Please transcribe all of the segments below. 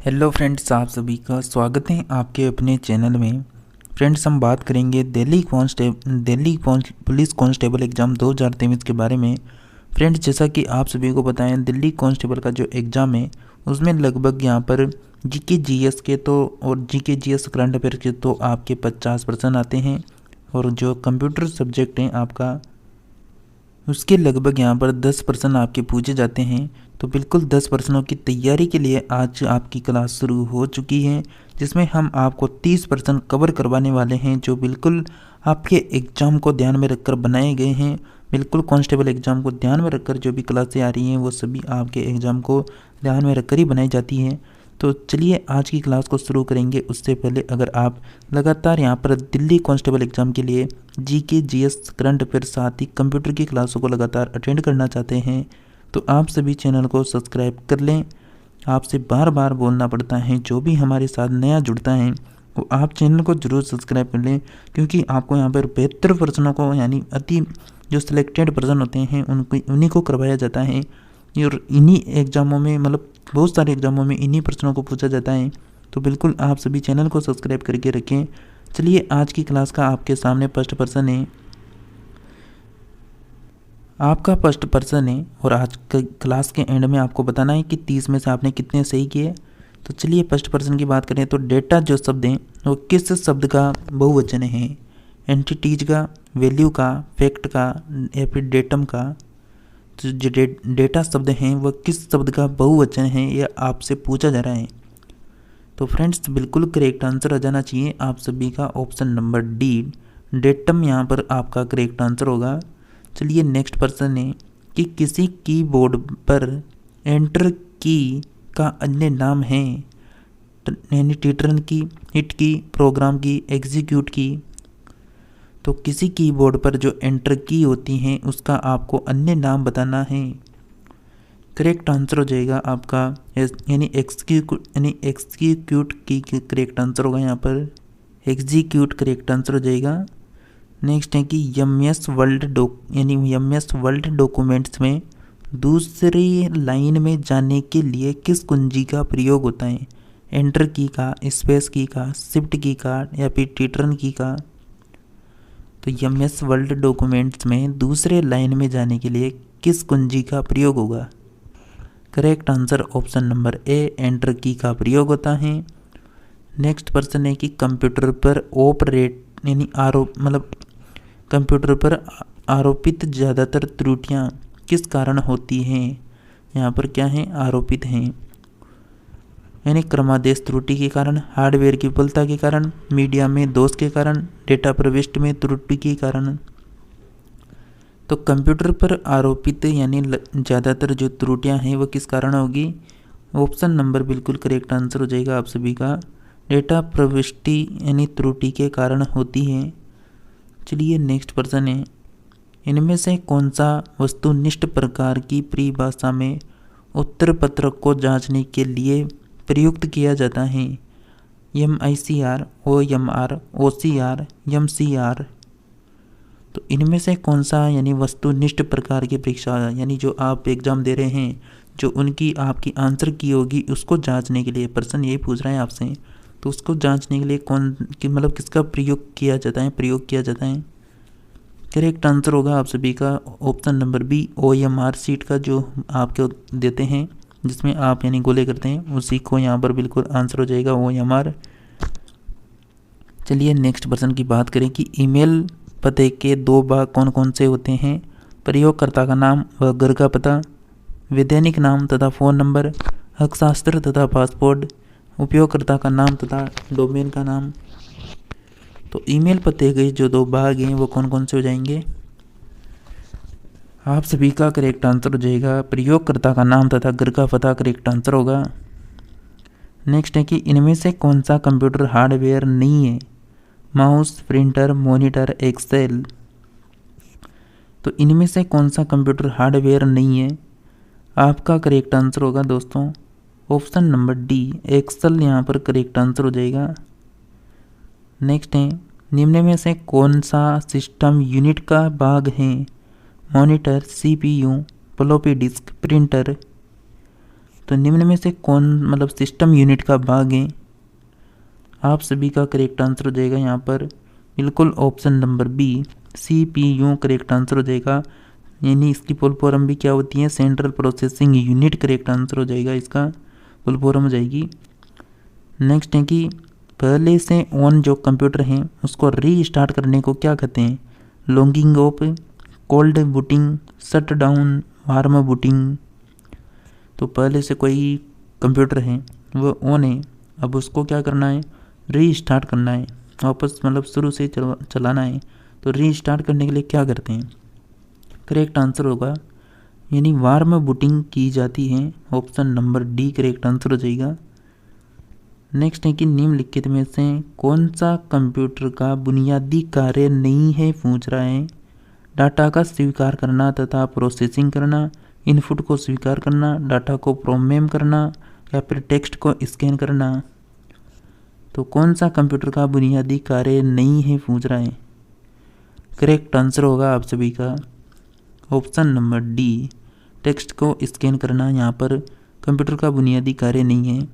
Hello friends, आप सभी का स्वागत है आपके अपने चैनल में। फ्रेंड्स, हम बात करेंगे दिल्ली पुलिस कांस्टेबल एग्ज़ाम 2023 के बारे में। फ्रेंड्स, जैसा कि आप सभी को पता है, दिल्ली कांस्टेबल का जो एग्ज़ाम है उसमें लगभग यहाँ पर जीके जीएस के तो और जीके जीएस करंट अफेयर के तो आपके 50% आते हैं, और जो कंप्यूटर सब्जेक्ट हैं आपका उसके लगभग यहाँ पर 10% आपके पूछे जाते हैं। तो बिल्कुल 10% की तैयारी के लिए आज आपकी क्लास शुरू हो चुकी है, जिसमें हम आपको 30% कवर करवाने वाले हैं, जो बिल्कुल आपके एग्ज़ाम को ध्यान में रखकर बनाए गए हैं। बिल्कुल कांस्टेबल एग्ज़ाम को ध्यान में रखकर जो भी क्लासें आ रही हैं वो सभी आपके एग्ज़ाम को ध्यान में रखकर ही बनाई जाती हैं। तो चलिए आज की क्लास को शुरू करेंगे। उससे पहले अगर आप लगातार यहाँ पर दिल्ली कांस्टेबल एग्ज़ाम के लिए जीके जीएस करंट अफेयर साथ ही कंप्यूटर की क्लासों को लगातार अटेंड करना चाहते हैं तो आप सभी चैनल को सब्सक्राइब कर लें। आपसे बार बार बोलना पड़ता है, जो भी हमारे साथ नया जुड़ता है वो आप चैनल को ज़रूर सब्सक्राइब कर लें, क्योंकि आपको यहाँ पर 72 प्रश्नों को यानी अति जो सिलेक्टेड प्रश्न होते हैं उन्हीं को करवाया जाता है, और इन्हीं एग्ज़ामों में मतलब बहुत सारे एग्ज़ामों में इन्हीं प्रश्नों को पूछा जाता है। तो बिल्कुल आप सभी चैनल को सब्सक्राइब करके रखें। चलिए आज की क्लास का आपके सामने फर्स्ट प्रश्न है, आपका फर्स्ट प्रश्न है, और आज के क्लास के एंड में आपको बताना है कि 30 में से आपने कितने सही किए। तो चलिए फर्स्ट प्रश्न की बात करें तो डेटा जो शब्द हैं वो किस शब्द का बहुवचन है? एंटिटीज का, वैल्यू का, फैक्ट का या फिर डेटम का? तो जो डेटा शब्द हैं वह किस शब्द का बहुवचन है, यह आपसे पूछा जा रहा है। तो फ्रेंड्स, बिल्कुल करेक्ट आंसर आ जाना चाहिए आप सभी का ऑप्शन नंबर डी, डेटम यहाँ पर आपका करेक्ट आंसर होगा। चलिए नेक्स्ट प्रश्न है कि किसी कीबोर्ड पर एंटर की का अन्य नाम है, यानी टिटर्न की, हिट की, प्रोग्राम की, एग्जीक्यूट की। तो किसी कीबोर्ड पर जो एंटर की होती हैं उसका आपको अन्य नाम बताना है। करेक्ट आंसर हो जाएगा आपका यानी एक्जीक्यूट की करेक्ट आंसर होगा यहाँ पर, एग्जीक्यूट करेक्ट आंसर हो जाएगा। नेक्स्ट है कि एमएस वर्ल्ड डॉक्यूमेंट्स में दूसरी लाइन में जाने के लिए किस कुंजी का प्रयोग होता है? एंटर की का, स्पेस की का, शिफ्ट की का या फिर रिटर्न की का? तो एमएस वर्ल्ड डॉक्यूमेंट्स में दूसरे लाइन में जाने के लिए किस कुंजी का प्रयोग होगा? Correct answer option number A, enter की का प्रयोग होता है। नेक्स्ट प्रश्न है कि कंप्यूटर पर ऑपरेट यानी कंप्यूटर पर आरोपित ज़्यादातर त्रुटियां किस कारण होती हैं? यहाँ पर क्या है? आरोपित हैं, यानी क्रमादेश त्रुटि के कारण, हार्डवेयर की विफलता के कारण, मीडिया में दोष के कारण, डेटा प्रविष्टि में त्रुटि के कारण। तो कंप्यूटर पर आरोपित यानी ज़्यादातर जो त्रुटियां हैं वो किस कारण होगी? ऑप्शन नंबर बिल्कुल करेक्ट आंसर हो जाएगा आप सभी का, डेटा प्रविष्टि यानी त्रुटि के कारण होती है। चलिए नेक्स्ट प्रश्न है, इनमें से कौन सा वस्तुनिष्ठ प्रकार की परिभाषा में उत्तर पत्रक को जांचने के लिए प्रयुक्त किया जाता है? MICR, OMR, OCR, MCR? तो इनमें से कौन सा यानी वस्तुनिष्ठ प्रकार की परीक्षा यानी जो आप एग्ज़ाम दे रहे हैं, जो उनकी आपकी आंसर की होगी उसको जांचने के लिए प्रश्न यही पूछ रहा है आपसे। तो उसको जांचने के लिए किसका प्रयोग किया जाता है? करेक्ट आंसर होगा आप सभी का option number B, OMR sheet का जो आपको देते हैं जिसमें आप यानी गोले करते हैं उसी को यहाँ पर बिल्कुल आंसर हो जाएगा OMR। चलिए नेक्स्ट प्रश्न की बात करें कि ईमेल पते के 2 भाग कौन कौन से होते हैं? प्रयोगकर्ता का नाम व घर का पता, वैधानिक नाम तथा फ़ोन नंबर, हकशास्त्र तथा पासपोर्ट, उपयोगकर्ता का नाम तथा डोमेन का नाम। तो ईमेल पते के जो 2 भाग हैं वो कौन कौन से हो जाएंगे? आप सभी का करेक्ट आंसर हो जाएगा प्रयोगकर्ता का नाम तथा घर का पता करेक्ट आंसर होगा। नेक्स्ट है कि इनमें से कौन सा कंप्यूटर हार्डवेयर नहीं है? Mouse, printer, monitor, Excel. तो इनमें से कौन सा कंप्यूटर हार्डवेयर नहीं है? आपका करेक्ट आंसर होगा दोस्तों ऑप्शन नंबर डी, एक्सेल यहाँ पर करेक्ट आंसर हो जाएगा। नेक्स्ट है, निम्न में से कौन सा सिस्टम यूनिट का भाग है? Monitor, CPU, floppy disk, printer. तो निम्न में से कौन मतलब सिस्टम यूनिट का भाग है? आप सभी का करेक्ट आंसर हो जाएगा यहाँ पर बिल्कुल option number B, CPU correct answer हो जाएगा। यानी इसकी फुल फॉर्म भी क्या होती है? Central processing unit correct answer हो जाएगा, इसका फुल फॉर्म हो जाएगी। नेक्स्ट है कि पहले से ऑन जो कंप्यूटर हैं उसको रीस्टार्ट करने को क्या कहते हैं? Logging off, cold booting, shut down, warm booting. तो पहले से कोई कंप्यूटर है वो ऑन है, अब उसको क्या करना है? रीस्टार्ट करना है, वापस मतलब शुरू से चलाना है। तो रीस्टार्ट करने के लिए क्या करते हैं? करेक्ट आंसर होगा यानी वार्म बूटिंग की जाती है, option number D correct answer हो जाएगा। नेक्स्ट है कि निम्नलिखित में से कौन सा कंप्यूटर का बुनियादी कार्य नहीं है? पूछ रहा है। डाटा का स्वीकार करना तथा प्रोसेसिंग करना, इनपुट को स्वीकार करना, डाटा को प्रोग्राम करना, या फिर टेक्स्ट को स्कैन करना। तो कौन सा कंप्यूटर का बुनियादी कार्य नहीं है? पूछ रहा है। करेक्ट आंसर होगा आप सभी का ऑप्शन नंबर डी, टेक्स्ट को स्कैन करना यहाँ पर कंप्यूटर का बुनियादी कार्य नहीं है।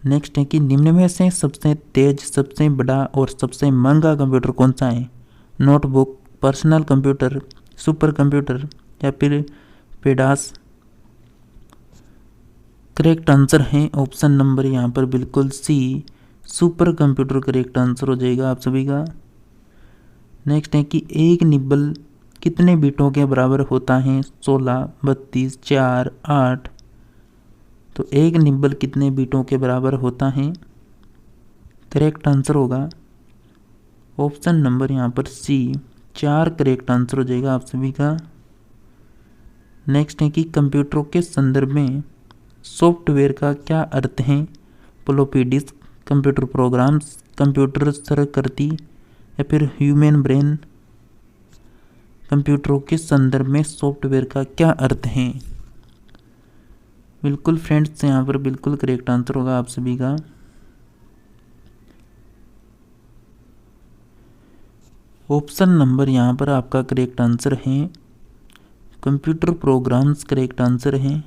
नेक्स्ट है कि निम्न में से सबसे तेज, सबसे बड़ा और सबसे महंगा कंप्यूटर कौन सा है? Notebook, personal computer, super computer, या फिर पेडास। करेक्ट आंसर है ऑप्शन नंबर यहाँ पर बिल्कुल सी, सुपर कंप्यूटर करेक्ट आंसर हो जाएगा आप सभी का। नेक्स्ट है कि एक निब्बल कितने बीटों के बराबर होता है? 16, 32, 4, 8। तो एक निब्बल कितने बीटों के बराबर होता है? करेक्ट आंसर होगा ऑप्शन नंबर यहाँ पर सी, 4 करेक्ट आंसर हो जाएगा आप सभी का। नेक्स्ट है कि कंप्यूटरों के संदर्भ में सॉफ्टवेयर का क्या अर्थ है? Floppy disk, computer programs, computer circuitry, या फिर ह्यूमन ब्रेन। कंप्यूटरों के संदर्भ में सॉफ्टवेयर का क्या अर्थ है? बिल्कुल फ्रेंड्स यहाँ पर बिल्कुल करेक्ट आंसर होगा आप सभी का। ऑप्शन नंबर यहाँ पर आपका करेक्ट आंसर है कंप्यूटर प्रोग्राम्स करेक्ट आंसर है।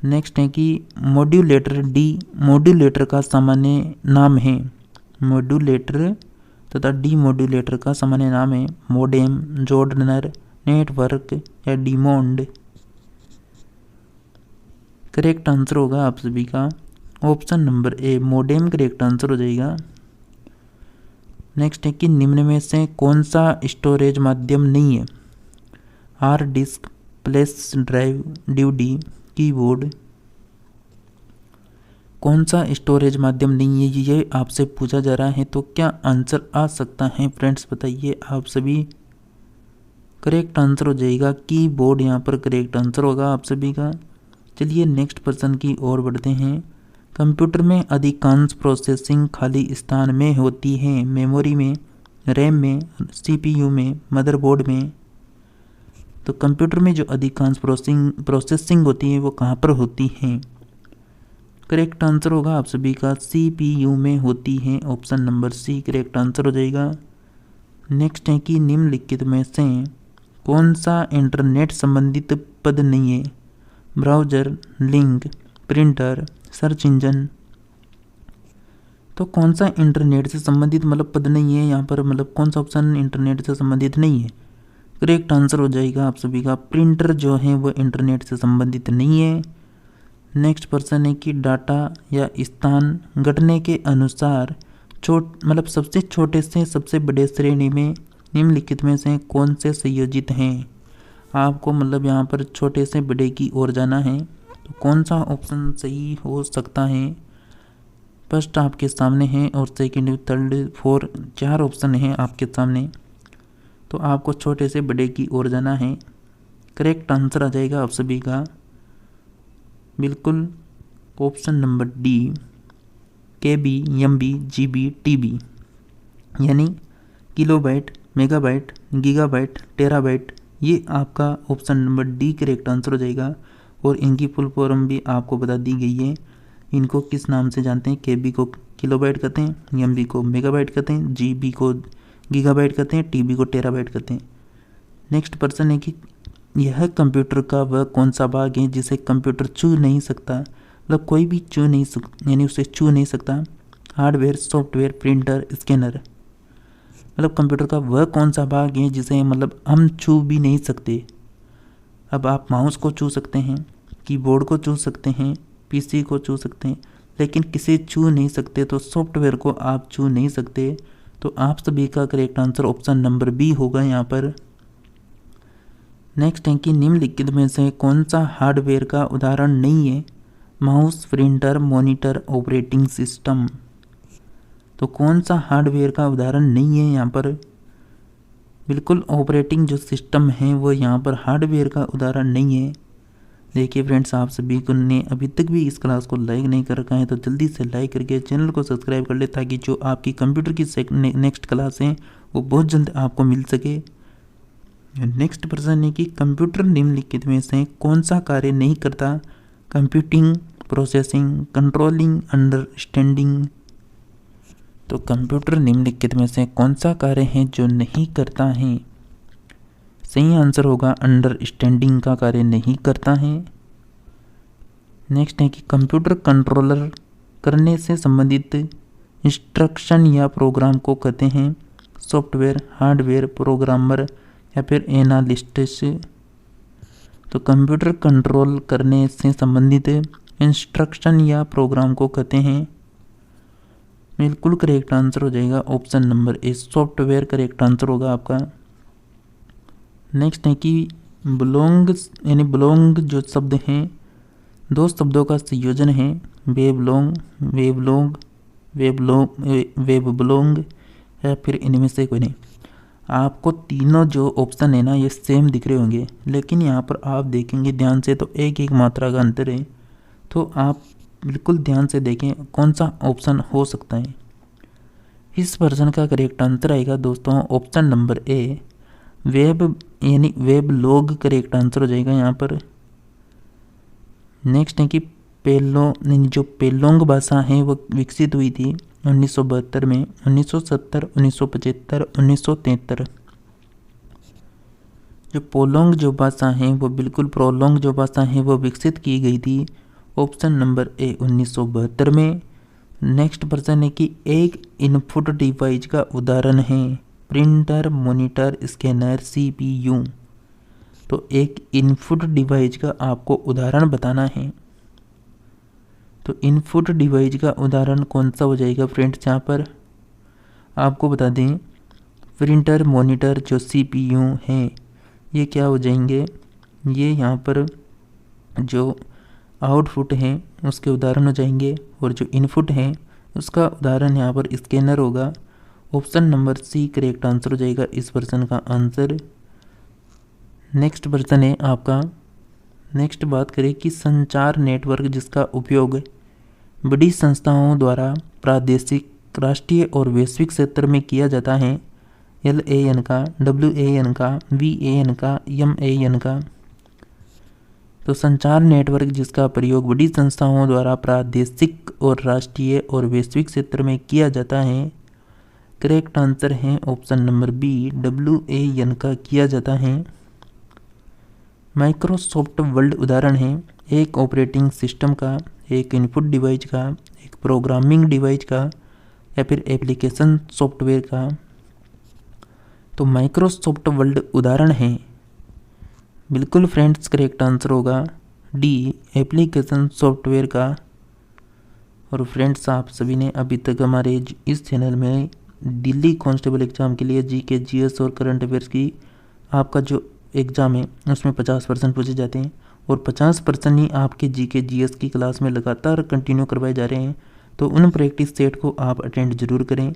नेक्स्ट है कि मॉड्यूलेटर, डी मॉड्यूलेटर का सामान्य नाम है। मॉड्यूलेटर तथा डी मॉड्यूलेटर का सामान्य नाम है मोडेम, जोड़नर, नेटवर्क, या डिमोंड। करेक्ट आंसर होगा आप सभी का option number A, modem correct answer हो जाएगा। नेक्स्ट है कि निम्न में से कौन सा स्टोरेज माध्यम नहीं है? Hard disk, flash drive, DVD, keyboard. कौन सा स्टोरेज माध्यम नहीं है ये आपसे पूछा जा रहा है, तो क्या आंसर आ सकता है फ्रेंड्स बताइए आप सभी। करेक्ट आंसर हो जाएगा कीबोर्ड, यहाँ पर करेक्ट आंसर होगा आप सभी का। चलिए नेक्स्ट प्रश्न की ओर बढ़ते हैं। कंप्यूटर में अधिकांश प्रोसेसिंग खाली स्थान में होती है? मेमोरी में, रैम में, CPU में, मदरबोर्ड में। तो कंप्यूटर में जो अधिकांश प्रोसेसिंग होती है वो कहाँ पर होती है? करेक्ट आंसर होगा आप सभी का CPU में होती है, option number C correct answer हो जाएगा। नेक्स्ट है कि निम्नलिखित में से कौन सा इंटरनेट संबंधित पद नहीं है? Browser, link, printer, search engine. तो कौन सा इंटरनेट से संबंधित मतलब पद नहीं है यहाँ पर, मतलब कौन सा ऑप्शन इंटरनेट से संबंधित नहीं है? करेक्ट आंसर हो जाएगा आप सभी का प्रिंटर जो है वो इंटरनेट से संबंधित नहीं है। नेक्स्ट प्रश्न है कि डाटा या स्थान घटने के अनुसार मतलब सबसे छोटे से सबसे बड़े श्रेणी में निम्नलिखित में से कौन से संयोजित हैं? आपको मतलब यहाँ पर छोटे से बड़े की ओर जाना है, तो कौन सा ऑप्शन सही हो सकता है? फर्स्ट आपके सामने है और सेकंड, थर्ड, फोर्थ, 4 ऑप्शन है आपके सामने, तो आपको छोटे से बड़े की ओर जाना है। करेक्ट आंसर आ जाएगा आप सभी का बिल्कुल option number D, KB, MB, GB, TB। यानी किलोबाइट, मेगाबाइट, गीगाबाइट, टेराबाइट, ये आपका option number D correct answer हो जाएगा। और इनकी फुल फॉर्म भी आपको बता दी गई है। इनको किस नाम से जानते हैं? KB को किलोबाइट कहते हैं, MB को मेगाबाइट कहते हैं, GB को गीगाबाइट कहते हैं, TB को टेराबाइट कहते हैं। नेक्स्ट प्रश्न है कि यह कंप्यूटर का वह कौन सा भाग है जिसे कंप्यूटर छू नहीं सकता, मतलब कोई भी छू नहीं यानी उसे छू नहीं सकता। हार्डवेयर, सॉफ्टवेयर, प्रिंटर, स्कैनर, मतलब कंप्यूटर का वह कौन सा भाग है जिसे मतलब हम छू भी नहीं सकते। अब आप माउस को छू सकते हैं, कीबोर्ड को छू सकते हैं, पीसी को छू सकते हैं, लेकिन किसे छू नहीं सकते, तो सॉफ्टवेयर को आप छू नहीं सकते। तो आप सभी का correct answer option number B होगा यहाँ पर। नेक्स्ट है कि निम्नलिखित में से कौन सा हार्डवेयर का उदाहरण नहीं है? Mouse, printer, monitor, operating system. तो कौन सा हार्डवेयर का उदाहरण नहीं है यहाँ पर? बिल्कुल ऑपरेटिंग जो सिस्टम है वो यहाँ पर हार्डवेयर का उदाहरण नहीं है। देखिए फ्रेंड्स, आप सभी को ने अभी तक भी इस क्लास को लाइक नहीं कर रखा है तो जल्दी से लाइक करके चैनल को सब्सक्राइब कर ले, ताकि जो आपकी कंप्यूटर की नेक्स्ट क्लास है वो बहुत जल्द आपको मिल सके। नेक्स्ट प्रश्न है कि कंप्यूटर निम्नलिखित में से कौन सा कार्य नहीं करता? Computing, processing, controlling, understanding. तो कंप्यूटर निम्नलिखित में से कौन सा कार्य है जो नहीं करता है? सही आंसर होगा अंडरस्टैंडिंग का कार्य नहीं करता है। नेक्स्ट है कि कंप्यूटर कंट्रोलर करने से संबंधित इंस्ट्रक्शन या प्रोग्राम को कहते हैं? सॉफ्टवेयर, हार्डवेयर, प्रोग्रामर या फिर एनालिस्ट्स। तो कंप्यूटर कंट्रोल करने से संबंधित इंस्ट्रक्शन या प्रोग्राम को कहते हैं? बिल्कुल करेक्ट आंसर हो जाएगा option number A, software correct answer होगा आपका। नेक्स्ट है कि बिलोंग यानी बिलोंग जो शब्द हैं दो शब्दों का संयोजन है? वेबलोंग, वेबलोंग, वेबलोंग या फिर इनमें से कोई नहीं। आपको तीनों जो ऑप्शन है ना ये सेम दिख रहे होंगे, लेकिन यहाँ पर आप देखेंगे ध्यान से तो एक एक मात्रा का अंतर है। तो आप बिल्कुल ध्यान से देखें कौन सा ऑप्शन हो सकता है। इस प्रश्न का करेक्ट आंसर आएगा दोस्तों ऑप्शन नंबर ए, वेब यानी वेब लॉग करेक्ट आंसर हो जाएगा यहाँ पर। नेक्स्ट है कि जो पेलोंग भाषा है वो विकसित हुई थी 1972 में, 1970, 1975, 1973। जो पोलोंग जो भाषा है वो बिल्कुल प्रोलोंग जो भाषा है वो विकसित की गई थी ऑप्शन नंबर ए 1972 में। नेक्स्ट प्रश्न है कि एक इनपुट डिवाइस का उदाहरण है? Printer, monitor, scanner, CPU। तो एक इनपुट डिवाइस का आपको उदाहरण बताना है। तो इनपुट डिवाइस का उदाहरण कौन सा हो जाएगा फ्रेंड्स? यहाँ पर आपको बता दें प्रिंटर, मॉनिटर जो CPU हैं ये क्या हो जाएंगे? ये यहाँ पर जो आउटपुट है उसके उदाहरण हो जाएंगे, और जो इनपुट है उसका उदाहरण यहाँ पर स्कैनर होगा। Option number C correct answer हो जाएगा इस प्रश्न का आंसर। नेक्स्ट प्रश्न है आपका, नेक्स्ट बात करें कि संचार नेटवर्क जिसका उपयोग बड़ी संस्थाओं द्वारा प्रादेशिक, राष्ट्रीय और वैश्विक क्षेत्र में किया जाता है? LAN का, WAN का, VAN का, MAN का। तो संचार नेटवर्क जिसका प्रयोग बड़ी संस्थाओं द्वारा प्रादेशिक और राष्ट्रीय और वैश्विक क्षेत्र में किया जाता है? करेक्ट आंसर है ऑप्शन नंबर बी, WAN का किया जाता है। माइक्रोसॉफ्ट वर्ड उदाहरण है? एक ऑपरेटिंग सिस्टम का, एक इनपुट डिवाइस का, एक प्रोग्रामिंग डिवाइस का या फिर एप्लीकेशन सॉफ्टवेयर का। तो माइक्रोसॉफ्ट वर्ड उदाहरण है। बिल्कुल फ्रेंड्स करेक्ट आंसर होगा डी, एप्लीकेशन सॉफ्टवेयर का। और फ्रेंड्स आप सभी ने अभी तक हमारे इस चैनल में दिल्ली कांस्टेबल एग्ज़ाम के लिए GK, GS और करंट अफेयर्स की आपका जो एग्ज़ाम है उसमें 50% पूछे जाते हैं, और 50% ही आपके GK, GS की क्लास में लगातार कंटिन्यू करवाए जा रहे हैं। तो उन प्रैक्टिस सेट को आप अटेंड ज़रूर करें।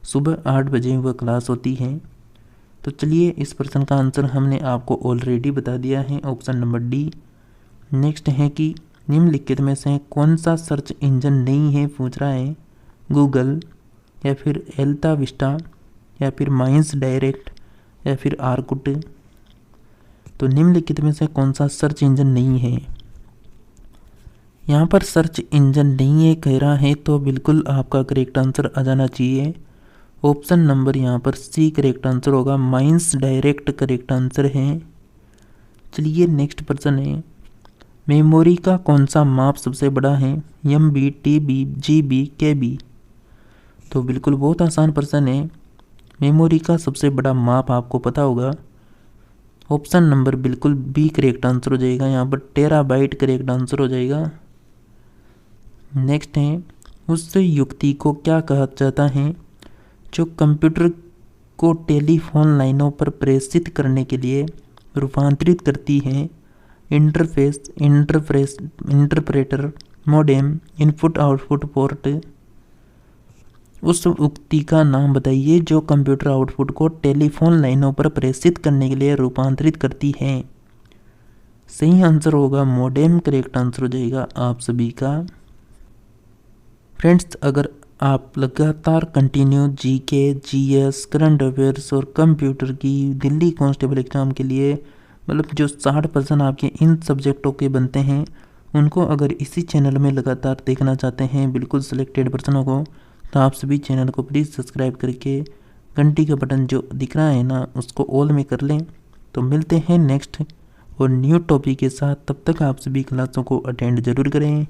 सुबह 8 बजे वह क्लास होती है। तो चलिए इस प्रश्न का आंसर हमने आपको ऑलरेडी बता दिया है, ऑप्शन नंबर डी। नेक्स्ट है कि निम्नलिखित में से कौन सा सर्च इंजन नहीं है पूछ रहा है? गूगल या फिर एल्ता विस्टा या फिर माइंस डायरेक्ट या फिर आर्कुट। तो निम्नलिखित में से कौन सा सर्च इंजन नहीं है? यहाँ पर सर्च इंजन नहीं है कह रहा है, तो बिल्कुल आपका करेक्ट आंसर आ जाना चाहिए ऑप्शन नंबर यहाँ पर सी करेक्ट आंसर होगा, माइंस डायरेक्ट करेक्ट आंसर है। चलिए नेक्स्ट प्रश्न है, मेमोरी का कौन सा माप सबसे बड़ा है? MB, TB, GB, KB। तो बिल्कुल बहुत आसान प्रश्न है। मेमोरी का सबसे बड़ा माप आपको पता होगा। ऑप्शन नंबर बिल्कुल बी करेक्ट आंसर हो जाएगा। यहाँ पर टेराबाइट करेक्ट आंसर हो जाएगा। नेक्स्ट है, उस युक्ति को क्या कहा जाता है जो कंप्यूटर को टेलीफोन लाइनों पर प्रेषित करने के लिए रूपांतरित करती है? Interface, interpreter, modem, input output port. उस युक्ति का नाम बताइए जो कंप्यूटर आउटपुट को टेलीफोन लाइनों पर प्रेषित करने के लिए रूपांतरित करती है। सही आंसर होगा मॉडेम करेक्ट आंसर हो जाएगा आप सभी का। फ्रेंड्स, अगर आप लगातार continue GK, GS, current affairs और कंप्यूटर की दिल्ली कांस्टेबल एग्जाम के लिए मतलब जो 60% आपके इन सब्जेक्टों के बनते हैं उनको अगर इसी चैनल में लगातार देखना चाहते हैं बिल्कुल सिलेक्टेड पर्सनों को, तो आप सभी चैनल को प्लीज़ सब्सक्राइब करके घंटी का बटन जो दिख रहा है ना उसको ऑल में कर लें। तो मिलते हैं नेक्स्ट और न्यू टॉपिक के साथ। तब तक आप सभी क्लासों को अटेंड जरूर करें।